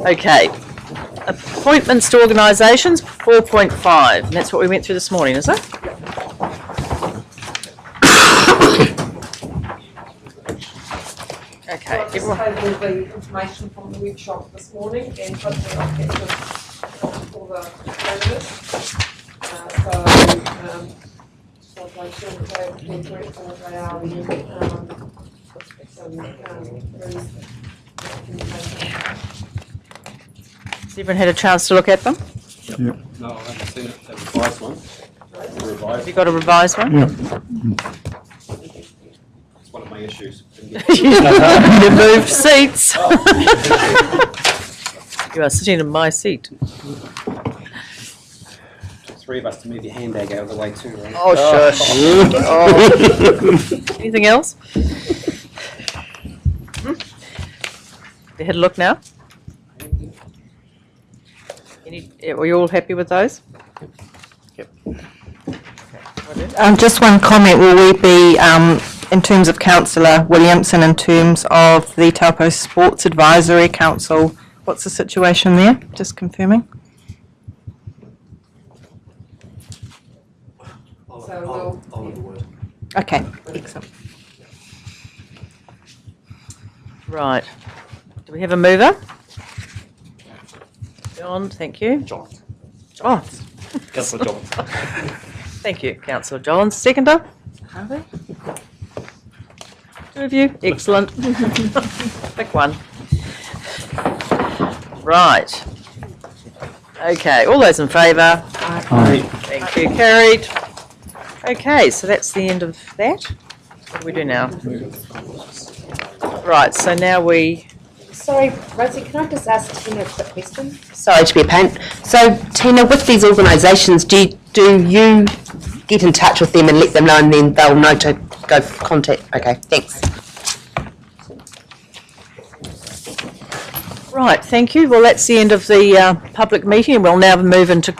Okay. Appointments to organisations, 4.5. And that's what we went through this morning, is it? Okay. So I just have the information from the workshop this morning, and hopefully I'll get this for the candidates. So I'd like to say the correct what they are, and Has everyone had a chance to look at them? Yep. No, I haven't seen it. The revised one. Have you got a revised one? Yep. It's one of my issues. You moved seats. You are sitting in my seat. Three of us to move your handbag out of the way too, right? Oh, shush. Oh. Anything else? You had a look now? Were you all happy with those? Yep. Just one comment, will we be, in terms of Councillor Williamson, in terms of the Taupo Sports Advisory Council, what's the situation there? Just confirming. so Okay, excellent. Right. Do we have a mover? John, thank you. John. Oh, Councillor John. thank you, Councillor John. Seconder? Harvey? Two of you? Excellent. Pick one. Right. Okay, all those in favour? Aye. Thank you, carried. Okay, so that's the end of that. What do we do now? Right, so now we... Sorry, Rosie, can I just ask Tina a quick question? Sorry to be a pain. So, Tina, with these organisations, do you get in touch with them and let them know, and then they'll know to go contact? Okay, thanks. Right, thank you. Well, that's the end of the public meeting. We'll now move into